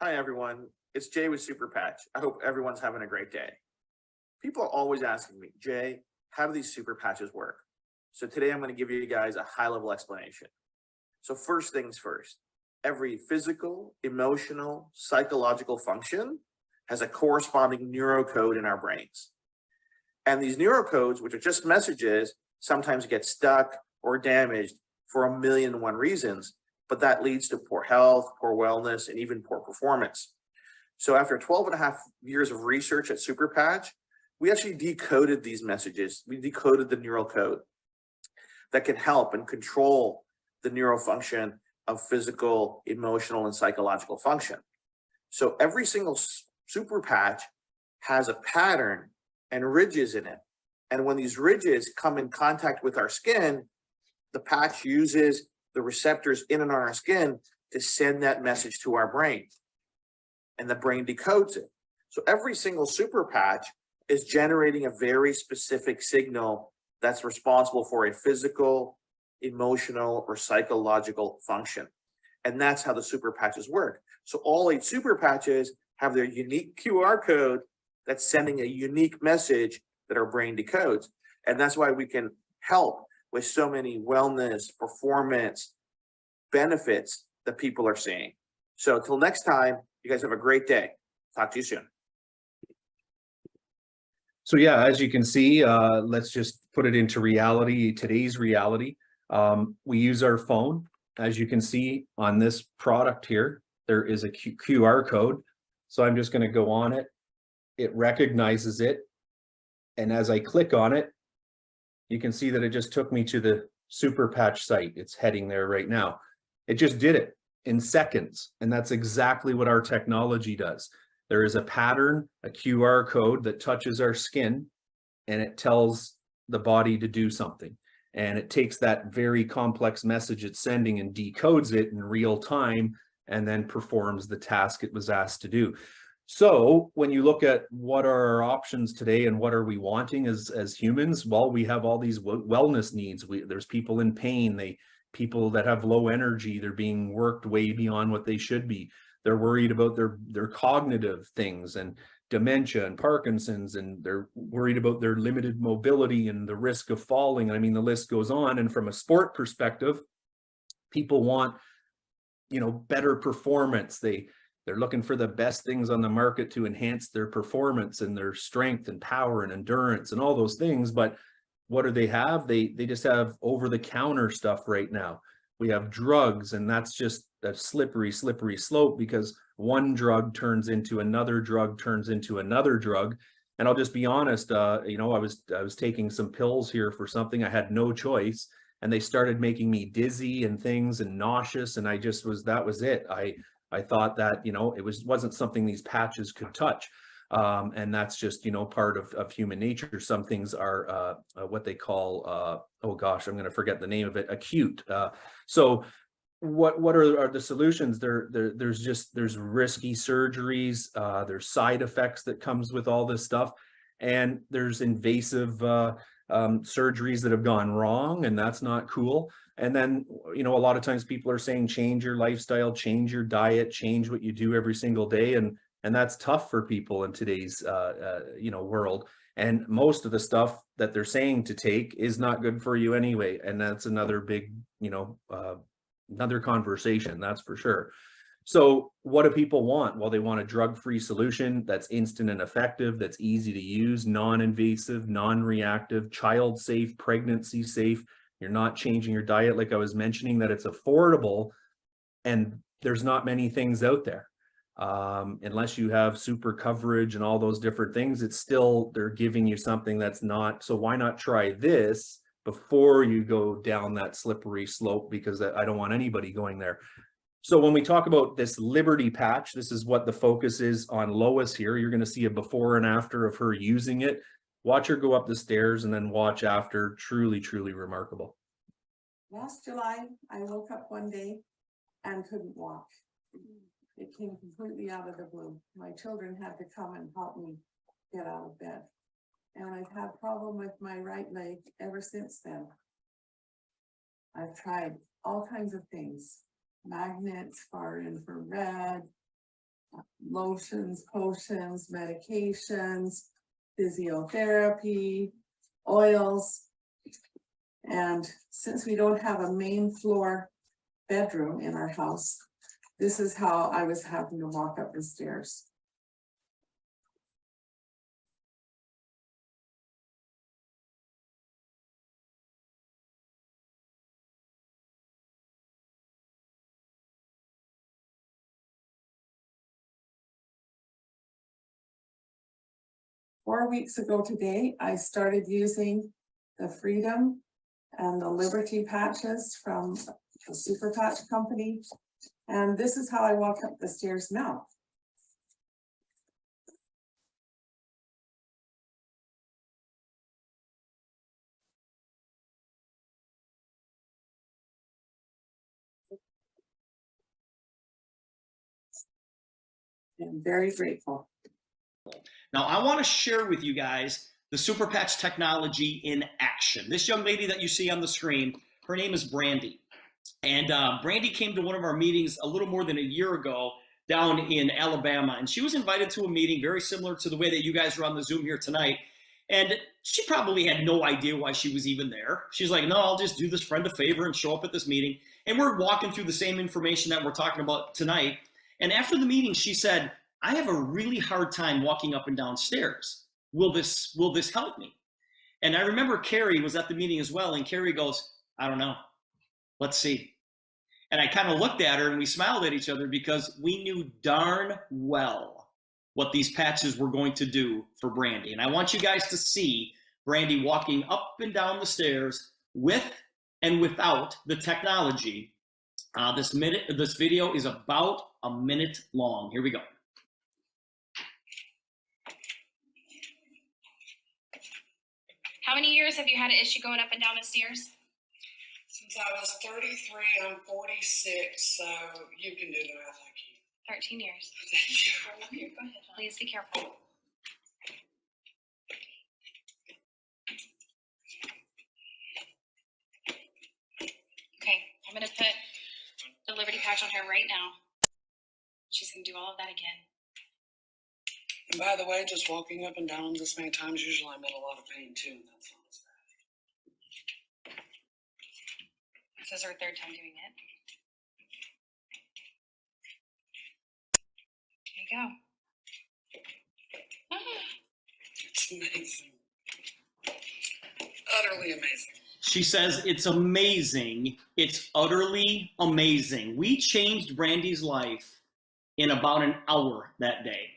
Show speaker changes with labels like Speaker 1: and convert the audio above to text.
Speaker 1: Hi, everyone. It's Jay with Super Patch. I hope everyone's having a great day. People are always asking me, Jay, how do these super patches work? So today I'm going to give you guys a high-level explanation. So first things first, every physical, emotional, psychological function has a corresponding neurocode in our brains. And these neurocodes, which are just messages, sometimes get stuck or damaged for 1,000,001 reasons, but that leads to poor health, poor wellness, and even poor performance. So after 12.5 years of research at Super Patch, we actually decoded these messages. We decoded the neural code that can help and control the neural function of physical, emotional, and psychological function. So every single Super Patch has a pattern and ridges in it. And when these ridges come in contact with our skin, the patch uses the receptors in and on our skin to send that message to our brain. And the brain decodes it. So every single Super Patch is generating a very specific signal that's responsible for a physical, emotional, or psychological function. And that's how the Super Patches work. So all 8 Super Patches have their unique QR code that's sending a unique message that our brain decodes. And that's why we can help with so many wellness, performance benefits that people are seeing. So till next time, you guys have a great day. Talk to you soon.
Speaker 2: So yeah, as you can see, let's just put it into reality, today's reality. We use our phone. As you can see on this product here, there is a QR code. So I'm just going to go on it. It recognizes it. And as I click on it, you can see that it just took me to the Super Patch site. It's heading there right now. It just did it in seconds. And that's exactly what our technology does. There is a pattern, a QR code that touches our skin, and it tells the body to do something. And it takes that very complex message it's sending and decodes it in real time, and then performs the task it was asked to do. So when you look at what are our options today and what are we wanting as humans, well, we have all these wellness needs. There's people in pain, people that have low energy, they're being worked way beyond what they should be. They're worried about their cognitive things and dementia and Parkinson's, and they're worried about their limited mobility and the risk of falling. I mean, the list goes on. And from a sport perspective, people want, better performance. They're looking for the best things on the market to enhance their performance and their strength and power and endurance and all those things. But what do they have? They just have over-the-counter stuff right now. We have drugs, and that's just a slippery slope, because one drug turns into another drug, turns into another drug. And I'll just be honest, I was taking some pills here for something. I had no choice, and they started making me dizzy and things and nauseous, and that was it. I thought that, it wasn't something these patches could touch. And that's just, part of human nature. Some things are what they call, oh gosh, I'm going to forget the name of it, acute. So what are the solutions? There's risky surgeries, there's side effects that comes with all this stuff, and there's invasive surgeries that have gone wrong, and that's not cool. And then, a lot of times people are saying, change your lifestyle, change your diet, change what you do every single day. And that's tough for people in today's, world. And most of the stuff that they're saying to take is not good for you anyway. And that's another big, another conversation, that's for sure. So what do people want? Well, they want a drug-free solution that's instant and effective, that's easy to use, non-invasive, non-reactive, child-safe, pregnancy-safe. You're not changing your diet, like I was mentioning, that it's affordable, and there's not many things out there. Unless you have super coverage and all those different things, it's still, they're giving you something that's not. So why not try this before you go down that slippery slope? Because I don't want anybody going there. So when we talk about this Liberty patch, this is what the focus is on Lois here. You're going to see a before and after of her using it. Watch her go up the stairs and then watch after. Truly, truly remarkable.
Speaker 3: Last July, I woke up one day and couldn't walk. It came completely out of the blue. My children had to come and help me get out of bed. And I've had a problem with my right leg ever since then. I've tried all kinds of things, magnets, far infrared, lotions, potions, medications, physiotherapy, oils. And since we don't have a main floor bedroom in our house, this is how I was having to walk up the stairs. Four weeks ago today, I started using the Freedom and the Liberty patches from the Super Patch Company. And this is how I walk up the stairs now. I'm very grateful.
Speaker 4: Now, I want to share with you guys the Super Patch technology in action. This young lady that you see on the screen, her name is Brandy. And Brandy came to one of our meetings a little more than a year ago down in Alabama. And she was invited to a meeting very similar to the way that you guys are on the Zoom here tonight. And she probably had no idea why she was even there. She's like, no, I'll just do this friend a favor and show up at this meeting. And we're walking through the same information that we're talking about tonight. And after the meeting, she said, I have a really hard time walking up and down stairs. Will this help me? And I remember Carrie was at the meeting as well. And Carrie goes, I don't know. Let's see. And I kind of looked at her and we smiled at each other because we knew darn well what these patches were going to do for Brandy. And I want you guys to see Brandy walking up and down the stairs with and without the technology. This video is about a minute long. Here we go.
Speaker 5: How many years have you had an issue going up and down the stairs?
Speaker 6: Since I was 33, I'm 46, so you can do the math like you.
Speaker 5: 13 years.
Speaker 6: Thank you.
Speaker 5: Go ahead. Please be careful. Okay, I'm going to put the Liberty patch on her right now. She's going to do all of that again.
Speaker 6: And by the way, just walking up and down this many times, usually I'm in a lot of pain too, and that's not as bad.
Speaker 5: This is her third time doing it. There you go.
Speaker 6: It's amazing. Utterly amazing.
Speaker 4: She says it's amazing. It's utterly amazing. We changed Brandy's life in about an hour that day.